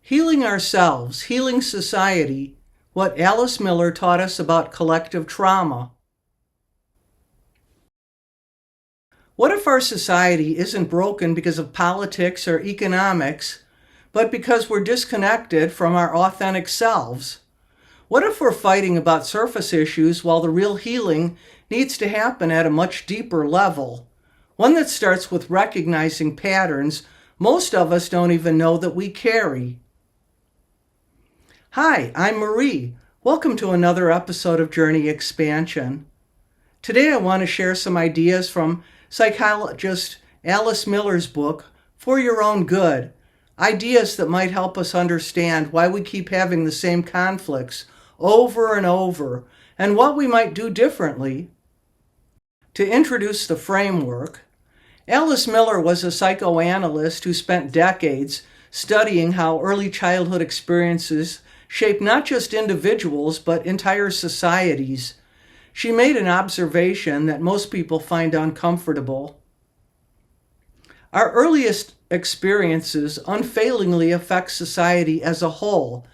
Healing Ourselves, Healing Society, What Alice Miller Taught Us About Collective Trauma. What if our society isn't broken because of politics or economics, but because we're disconnected from our authentic selves? What if we're fighting about surface issues while the real healing needs to happen at a much deeper level? One that starts with recognizing patterns most of us don't even know that we carry. Hi, I'm Marie. Welcome to another episode of Journey Expansion. Today I want to share some ideas from psychologist Alice Miller's book, For Your Own Good. Ideas that might help us understand why we keep having the same conflicts over and over, and what we might do differently. To introduce the framework, Alice Miller was a psychoanalyst who spent decades studying how early childhood experiences shape not just individuals but entire societies. She made an observation that most people find uncomfortable. Our earliest experiences unfailingly affect society as a whole,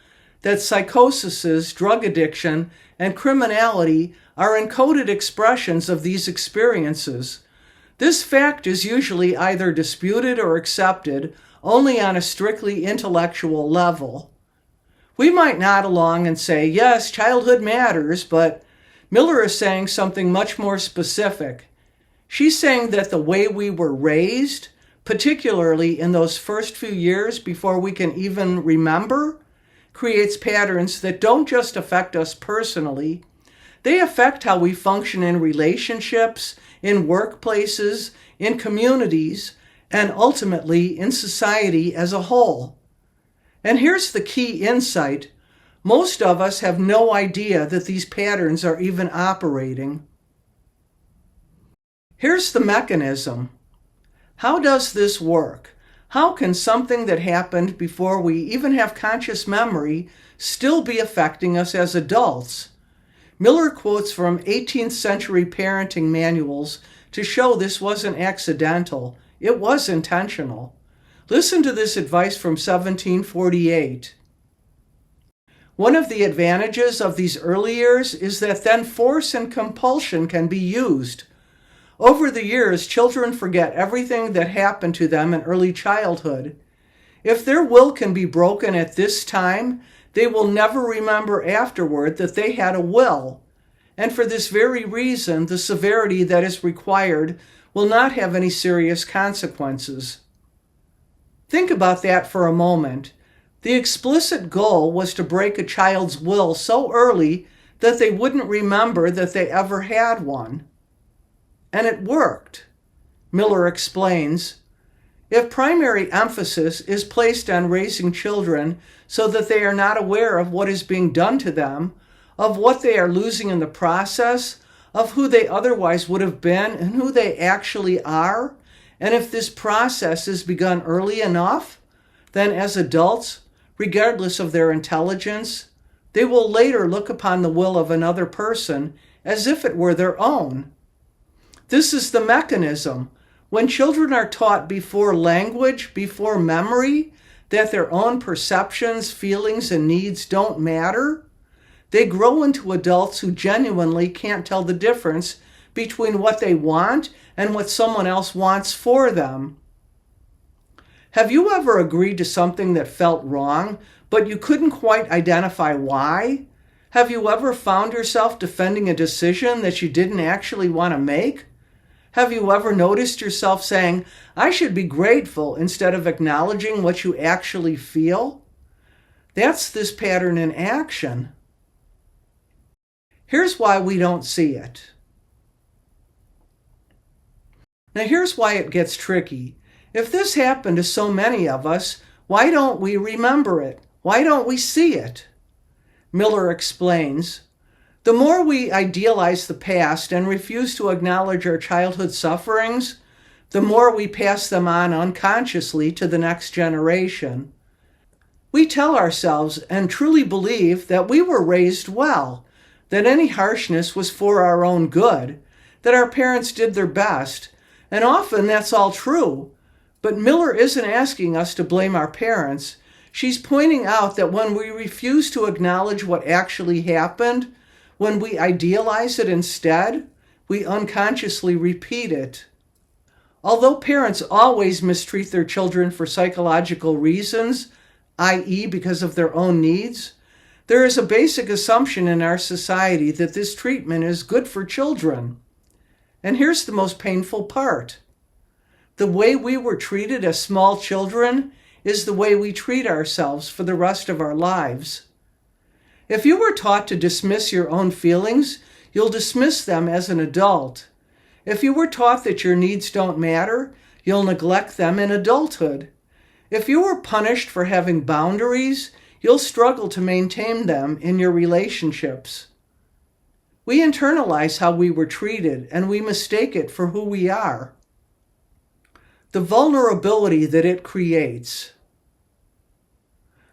that psychosis, drug addiction, and criminality are encoded expressions of these experiences. This fact is usually either disputed or accepted only on a strictly intellectual level. We might nod along and say, yes, childhood matters, but Miller is saying something much more specific. She's saying that the way we were raised, particularly in those first few years before we can even remember, creates patterns that don't just affect us personally. They affect how we function in relationships, in workplaces, in communities, and ultimately in society as a whole. And here's the key insight. Most of us have no idea that these patterns are even operating. Here's the mechanism. How does this work? How can something that happened before we even have conscious memory still be affecting us as adults? Miller quotes from 18th century parenting manuals to show this wasn't accidental, it was intentional. Listen to this advice from 1748. One of the advantages of these early years is that then force and compulsion can be used. Over the years, children forget everything that happened to them in early childhood. If their will can be broken at this time, they will never remember afterward that they had a will. And for this very reason, the severity that is required will not have any serious consequences. Think about that for a moment. The explicit goal was to break a child's will so early that they wouldn't remember that they ever had one. And it worked. Miller explains, if primary emphasis is placed on raising children so that they are not aware of what is being done to them, of what they are losing in the process, of who they otherwise would have been and who they actually are, and if this process is begun early enough, then as adults, regardless of their intelligence, they will later look upon the will of another person as if it were their own. This is the mechanism. When children are taught before language, before memory, that their own perceptions, feelings, and needs don't matter, they grow into adults who genuinely can't tell the difference between what they want and what someone else wants for them. Have you ever agreed to something that felt wrong, but you couldn't quite identify why? Have you ever found yourself defending a decision that you didn't actually want to make? Have you ever noticed yourself saying, I should be grateful, instead of acknowledging what you actually feel? That's this pattern in action. Here's why we don't see it. Now here's why it gets tricky. If this happened to so many of us, why don't we remember it? Why don't we see it? Miller explains, the more we idealize the past and refuse to acknowledge our childhood sufferings, the more we pass them on unconsciously to the next generation. We tell ourselves and truly believe that we were raised well, that any harshness was for our own good, that our parents did their best, and often that's all true. But Miller isn't asking us to blame our parents. She's pointing out that when we refuse to acknowledge what actually happened, when we idealize it instead, we unconsciously repeat it. Although parents always mistreat their children for psychological reasons, i.e., because of their own needs, there is a basic assumption in our society that this treatment is good for children. And here's the most painful part. The way we were treated as small children is the way we treat ourselves for the rest of our lives. If you were taught to dismiss your own feelings, you'll dismiss them as an adult. If you were taught that your needs don't matter, you'll neglect them in adulthood. If you were punished for having boundaries, you'll struggle to maintain them in your relationships. We internalize how we were treated, and we mistake it for who we are. The vulnerability that it creates.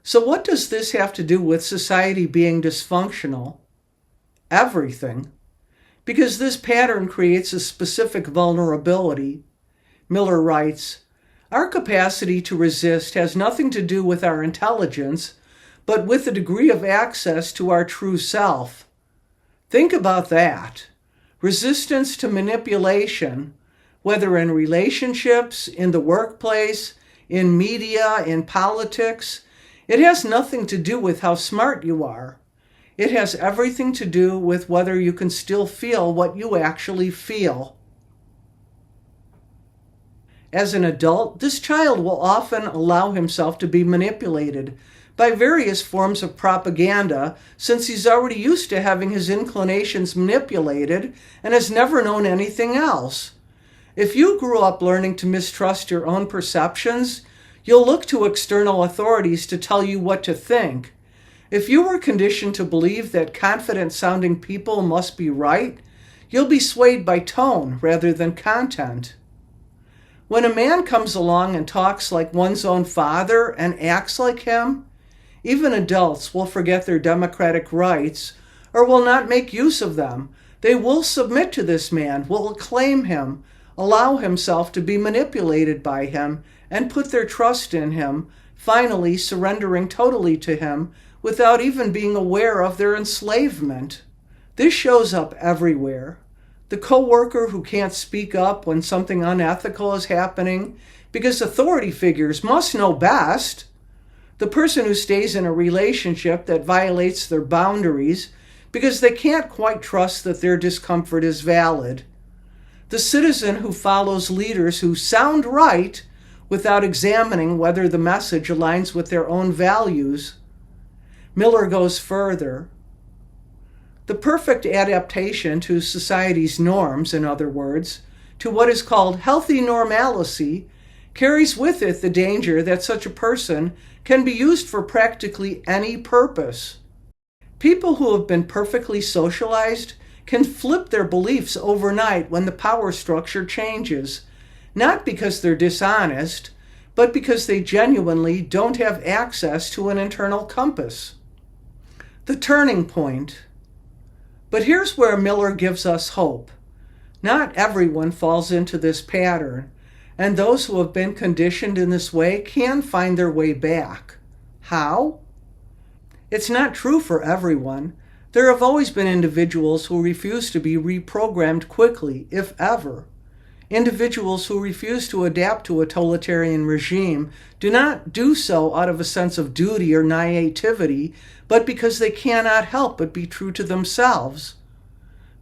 So what does this have to do with society being dysfunctional? Everything. Because this pattern creates a specific vulnerability. Miller writes, "Our capacity to resist has nothing to do with our intelligence, but with the degree of access to our true self." Think about that. Resistance to manipulation, whether in relationships, in the workplace, in media, in politics, it has nothing to do with how smart you are. It has everything to do with whether you can still feel what you actually feel. As an adult, this child will often allow himself to be manipulated by various forms of propaganda, since he's already used to having his inclinations manipulated and has never known anything else. If you grew up learning to mistrust your own perceptions, you'll look to external authorities to tell you what to think. If you were conditioned to believe that confident-sounding people must be right, you'll be swayed by tone rather than content. When a man comes along and talks like one's own father and acts like him, even adults will forget their democratic rights or will not make use of them. They will submit to this man, will acclaim him, allow himself to be manipulated by him, and put their trust in him, finally surrendering totally to him without even being aware of their enslavement. This shows up everywhere. The coworker who can't speak up when something unethical is happening because authority figures must know best. The person who stays in a relationship that violates their boundaries because they can't quite trust that their discomfort is valid. The citizen who follows leaders who sound right without examining whether the message aligns with their own values. Miller goes further. The perfect adaptation to society's norms, in other words, to what is called healthy normalcy, carries with it the danger that such a person can be used for practically any purpose. People who have been perfectly socialized can flip their beliefs overnight when the power structure changes, not because they're dishonest, but because they genuinely don't have access to an internal compass. The turning point. But here's where Miller gives us hope. Not everyone falls into this pattern, and those who have been conditioned in this way can find their way back. How? It's not true for everyone. There have always been individuals who refuse to be reprogrammed quickly, if ever. Individuals who refuse to adapt to a totalitarian regime do not do so out of a sense of duty or naivety, but because they cannot help but be true to themselves.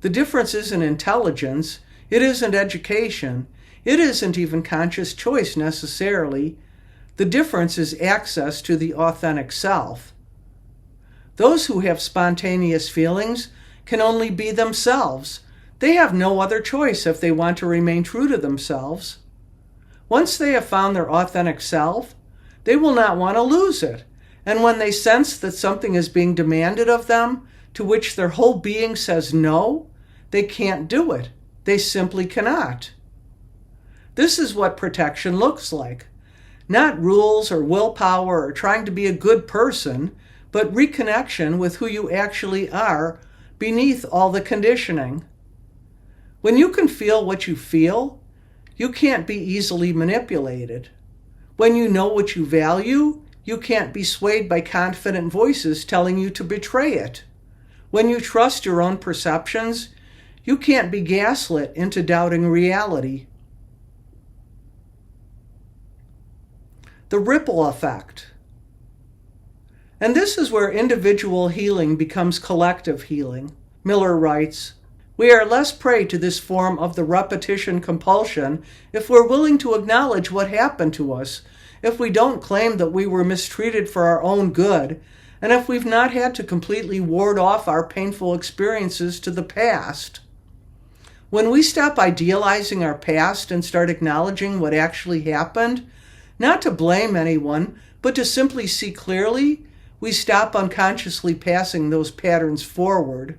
The difference isn't intelligence, it isn't education, it isn't even conscious choice necessarily. The difference is access to the authentic self. Those who have spontaneous feelings can only be themselves. They have no other choice if they want to remain true to themselves. Once they have found their authentic self, they will not want to lose it. And when they sense that something is being demanded of them, to which their whole being says no, they can't do it. They simply cannot. This is what protection looks like. Not rules or willpower or trying to be a good person, but reconnection with who you actually are beneath all the conditioning. When you can feel what you feel, you can't be easily manipulated. When you know what you value, you can't be swayed by confident voices telling you to betray it. When you trust your own perceptions, you can't be gaslit into doubting reality. The ripple effect. And this is where individual healing becomes collective healing. Miller writes, "We are less prey to this form of the repetition compulsion if we're willing to acknowledge what happened to us, if we don't claim that we were mistreated for our own good, and if we've not had to completely ward off our painful experiences to the past. When we stop idealizing our past and start acknowledging what actually happened, not to blame anyone, but to simply see clearly, we stop unconsciously passing those patterns forward.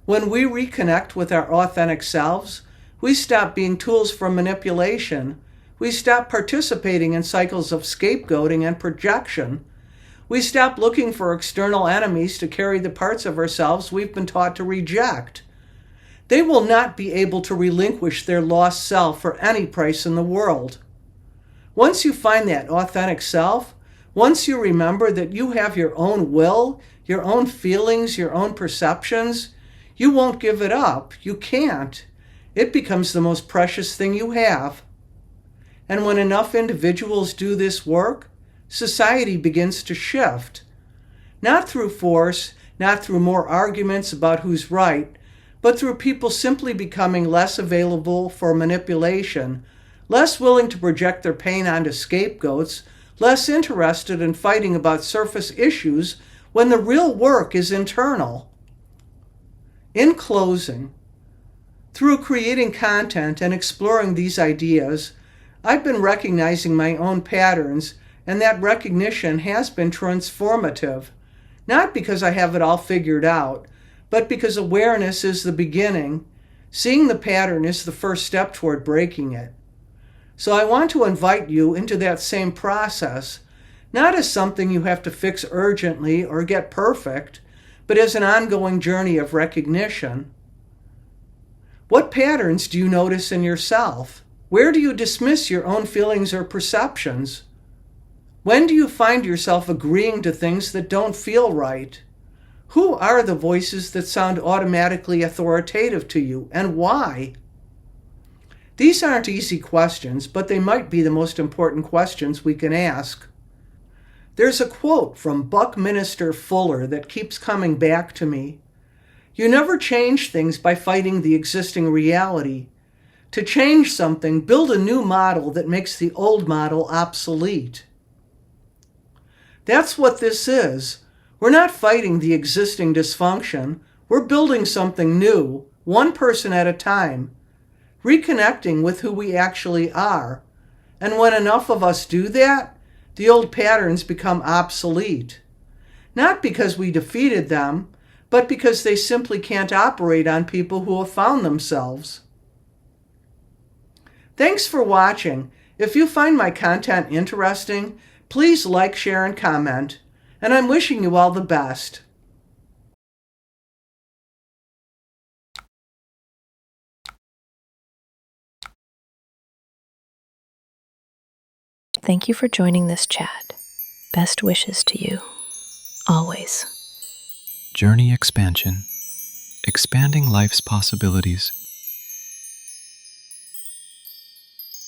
When we reconnect with our authentic selves, we stop being tools for manipulation. We stop participating in cycles of scapegoating and projection. We stop looking for external enemies to carry the parts of ourselves we've been taught to reject. They will not be able to relinquish their lost self for any price in the world. Once you find that authentic self, once you remember that you have your own will, your own feelings, your own perceptions, you won't give it up. You can't. It becomes the most precious thing you have. And when enough individuals do this work, society begins to shift. Not through force, not through more arguments about who's right, but through people simply becoming less available for manipulation, less willing to project their pain onto scapegoats, less interested in fighting about surface issues when the real work is internal. In closing, through creating content and exploring these ideas, I've been recognizing my own patterns, and that recognition has been transformative, not because I have it all figured out, but because awareness is the beginning. Seeing the pattern is the first step toward breaking it. So I want to invite you into that same process, not as something you have to fix urgently or get perfect, but as an ongoing journey of recognition. What patterns do you notice in yourself? Where do you dismiss your own feelings or perceptions? When do you find yourself agreeing to things that don't feel right? Who are the voices that sound automatically authoritative to you, and why? These aren't easy questions, but they might be the most important questions we can ask. There's a quote from Buckminster Fuller that keeps coming back to me. You never change things by fighting the existing reality. To change something, build a new model that makes the old model obsolete. That's what this is. We're not fighting the existing dysfunction. We're building something new, one person at a time, reconnecting with who we actually are. And when enough of us do that, the old patterns become obsolete. Not because we defeated them, but because they simply can't operate on people who have found themselves. Thanks for watching. If you find my content interesting, please like, share, and comment. And I'm wishing you all the best. Thank you for joining this chat. Best wishes to you, always. Journey Expansion. Expanding life's possibilities